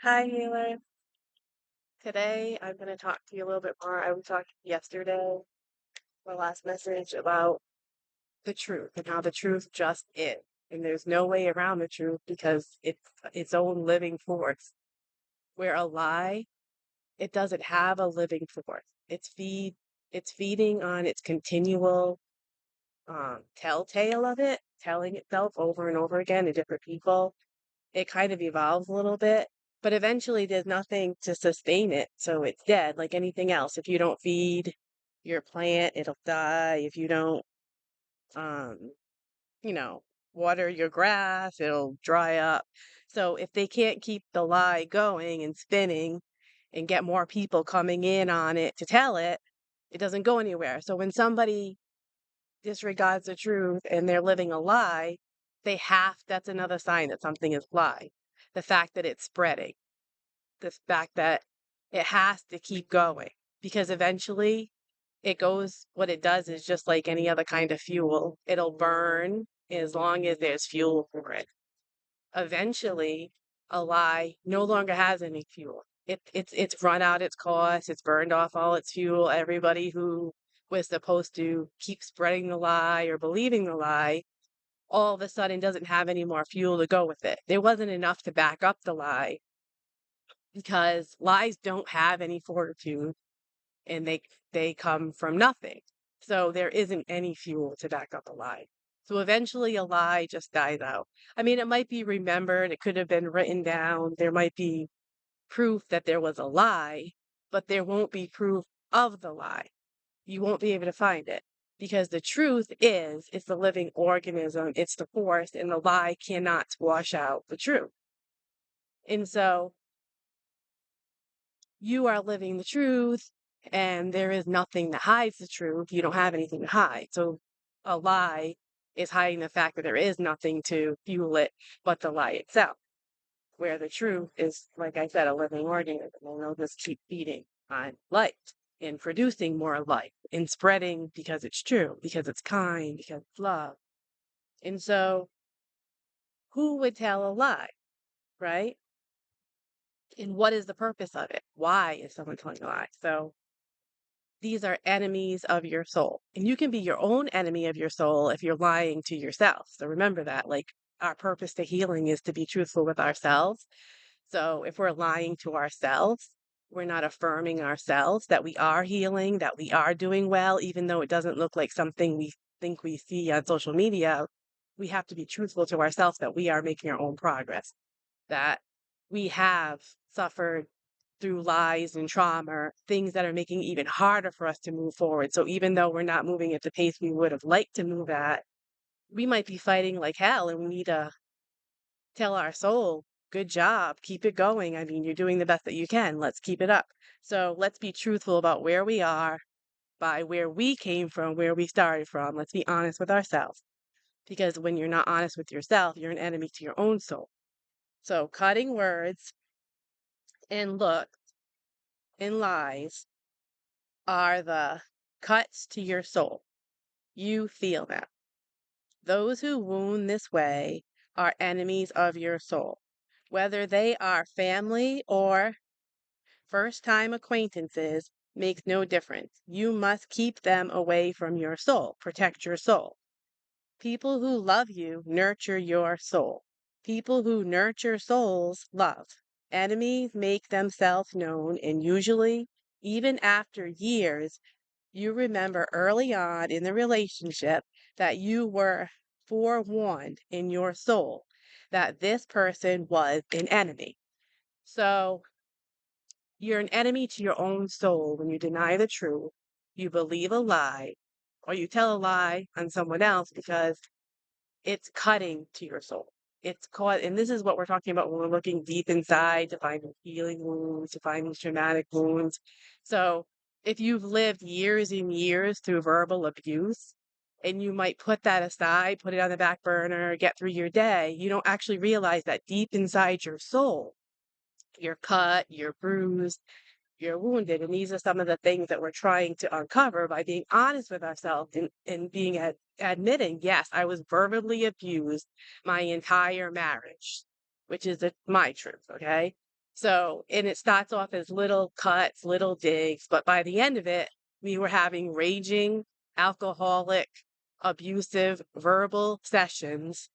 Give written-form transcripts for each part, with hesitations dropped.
Hi, Taylor. Today I'm going to talk to you a little bit more. I was talking yesterday, my last message, about the truth and how the truth just is. And there's no way around the truth because it's its own living force. Where a lie, it doesn't have a living force. It's feeding on its continual telltale of it, telling itself over and over again to different people. It kind of evolves a little bit, but eventually there's nothing to sustain it. So it's dead like anything else. If you don't feed your plant, it'll die. If you don't, um, you know, water your grass, it'll dry up. So if they can't keep the lie going and spinning and get more people coming in on it to tell it, it doesn't go anywhere. So when somebody disregards the truth and they're living a lie, that's another sign that something is lie. The fact that it's spreading, the fact that it has to keep going because eventually what it does is just like any other kind of fuel. It'll burn as long as there's fuel for it. Eventually, a lie no longer has any fuel. It's run out its course, it's burned off all its fuel. Everybody who was supposed to keep spreading the lie or believing the lie all of a sudden doesn't have any more fuel to go with it. There wasn't enough to back up the lie because lies don't have any fortitude and they come from nothing. So there isn't any fuel to back up a lie. So eventually a lie just dies out. I mean, it might be remembered, it could have been written down, there might be proof that there was a lie, but there won't be proof of the lie. You won't be able to find it because the truth is it's the living organism, it's the force, and the lie cannot squash out the truth. And so you are living the truth and there is nothing that hides the truth. You don't have anything to hide. So a lie is hiding the fact that there is nothing to fuel it but the lie itself. Where the truth is, like I said, a living organism, and they'll just keep feeding on life and producing more life and spreading because it's true, because it's kind, because it's love. And so, who would tell a lie, right? And what is the purpose of it? Why is someone telling a lie? So, these are enemies of your soul. And you can be your own enemy of your soul if you're lying to yourself. So remember that, like, our purpose to healing is to be truthful with ourselves. So if we're lying to ourselves, we're not affirming ourselves that we are healing, that we are doing well, even though it doesn't look like something we think we see on social media. We have to be truthful to ourselves that we are making our own progress, that we have suffered through lies and trauma, things that are making it even harder for us to move forward. So even though we're not moving at the pace we would have liked to move at, we might be fighting like hell and we need to tell our soul, good job, keep it going. I mean, you're doing the best that you can. Let's keep it up. So let's be truthful about where we are, by where we came from, where we started from. Let's be honest with ourselves. Because when you're not honest with yourself, you're an enemy to your own soul. So cutting words and looks and lies are the cuts to your soul. You feel them. Those who wound this way are enemies of your soul, whether they are family or first time acquaintances makes no difference. You must keep them away from your soul. Protect your soul. People who love you nurture your soul. People who nurture souls love. Enemies make themselves known, and usually, even after years, you remember early on in the relationship that you were forewarned in your soul that this person was an enemy. So you're an enemy to your own soul when you deny the truth, you believe a lie, or you tell a lie on someone else because it's cutting to your soul. It's caught, and this is what we're talking about when we're looking deep inside to find healing wounds, to find these traumatic wounds. So if you've lived years and years through verbal abuse, and you might put that aside, put it on the back burner, get through your day, you don't actually realize that deep inside your soul, you're cut, you're bruised, you're wounded. And these are some of the things that we're trying to uncover by being honest with ourselves and being admitting, yes, I was verbally abused my entire marriage, which is my truth, okay? So, and it starts off as little cuts, little digs, but by the end of it, we were having raging, alcoholic, abusive, verbal sessions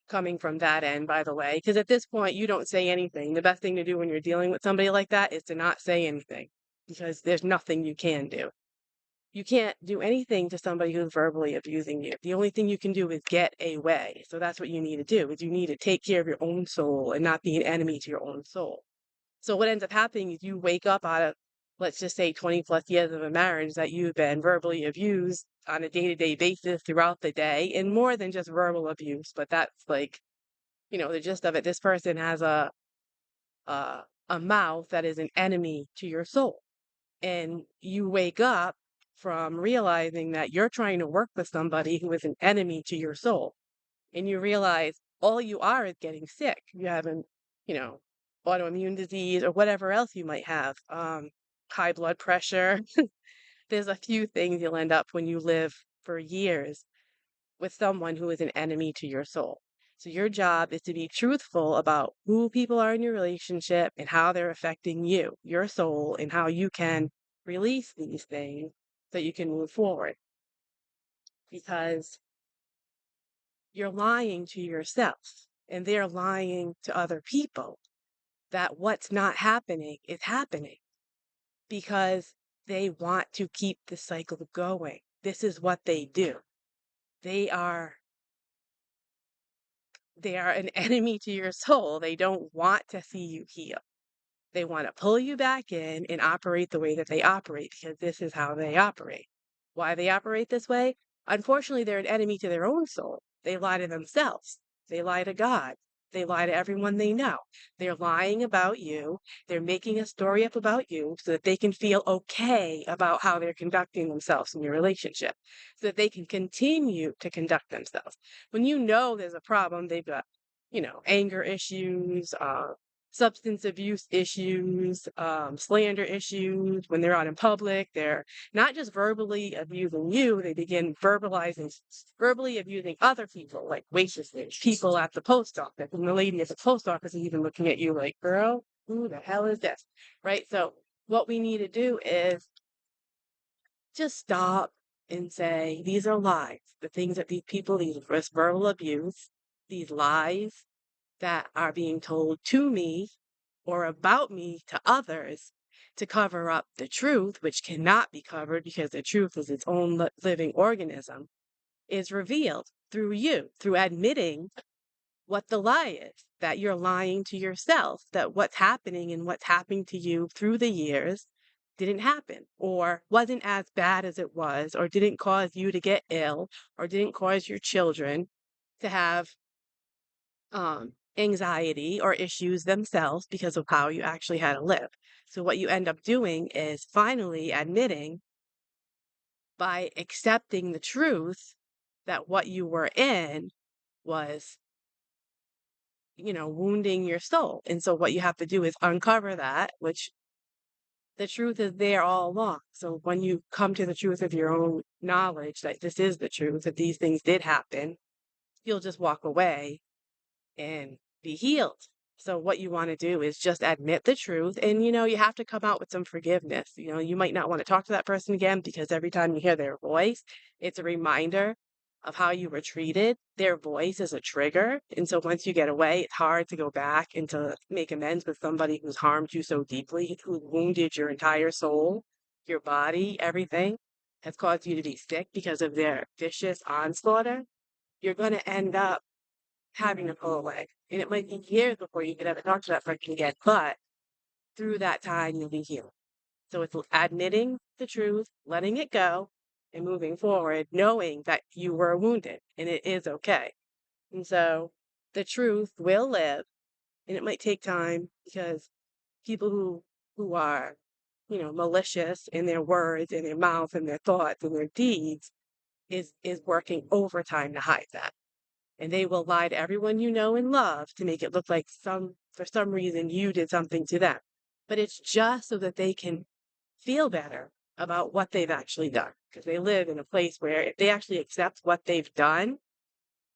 coming from that end, by the way. Because at this point, you don't say anything. The best thing to do when you're dealing with somebody like that is to not say anything because there's nothing you can do. You can't do anything to somebody who's verbally abusing you. The only thing you can do is get away. So that's what you need to do is you need to take care of your own soul and not be an enemy to your own soul. So what ends up happening is you wake up out of, let's just say 20 plus years of a marriage that you've been verbally abused on a day-to-day basis throughout the day, and more than just verbal abuse, but that's like, the gist of it. This person has a a mouth that is an enemy to your soul. And you wake up from realizing that you're trying to work with somebody who is an enemy to your soul. And you realize all you are is getting sick. You have an, you know, autoimmune disease or whatever else you might have, high blood pressure. There's a few things you'll end up when you live for years with someone who is an enemy to your soul. So your job is to be truthful about who people are in your relationship and how they're affecting you, your soul, and how you can release these things so you can move forward. Because you're lying to yourself and they're lying to other people that what's not happening is happening because they want to keep the cycle going. This is what they do. They are they are an enemy to your soul. They don't want to see you heal. They want to pull you back in and operate the way that they operate because this is how they operate. Why they operate this way? Unfortunately, they're an enemy to their own soul. They lie to themselves. They lie to God. They lie to everyone they know. They're lying about you. They're making a story up about you so that they can feel okay about how they're conducting themselves in your relationship, so that they can continue to conduct themselves. When you know there's a problem, they've got, anger issues, substance abuse issues, slander issues. When they're out in public, they're not just verbally abusing you, they begin verbally abusing other people, like waitresses, people at the post office. And the lady at the post office is even looking at you like, girl, who the hell is this? Right? So what we need to do is just stop and say, these are lies. The things that these people, this verbal abuse, these lies that are being told to me or about me to others to cover up the truth, which cannot be covered because the truth is its own living organism, is revealed through you, through admitting what the lie is, that you're lying to yourself, that what's happening and what's happening to you through the years didn't happen or wasn't as bad as it was or didn't cause you to get ill or didn't cause your children to have anxiety or issues themselves because of how you actually had to live. So, what you end up doing is finally admitting by accepting the truth that what you were in was, wounding your soul. And so, what you have to do is uncover that, which the truth is there all along. So, when you come to the truth of your own knowledge that this is the truth, that these things did happen, you'll just walk away and be healed. So what you want to do is just admit the truth and you have to come out with some forgiveness. You might not want to talk to that person again because every time you hear their voice, it's a reminder of how you were treated. Their voice is a trigger. And so once you get away, it's hard to go back and to make amends with somebody who's harmed you so deeply, who wounded your entire soul, your body, everything, has caused you to be sick because of their vicious onslaught. You're going to end up having to pull away. And it might be years before you can ever talk to that person again, but through that time, you'll be healed. So it's admitting the truth, letting it go, and moving forward, knowing that you were wounded and it is okay. And so the truth will live, and it might take time because people who are, malicious in their words, in their mouth, and their thoughts, and their deeds is working overtime to hide that. And they will lie to everyone you know and love to make it look like for some reason you did something to them. But it's just so that they can feel better about what they've actually done. Because they live in a place where if they actually accept what they've done,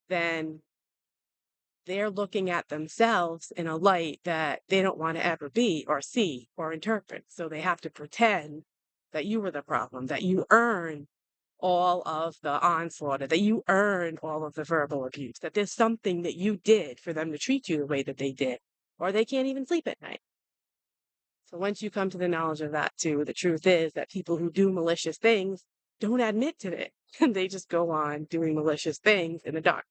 then they're looking at themselves in a light that they don't want to ever be or see or interpret. So they have to pretend that you were the problem, that you earned all of the onslaught, that you earned all of the verbal abuse, that there's something that you did for them to treat you the way that they did, or they can't even sleep at night. So once you come to the knowledge of that too, the truth is that people who do malicious things don't admit to it. They just go on doing malicious things in the dark.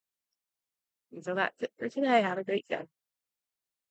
And so that's it for today. Have a great day.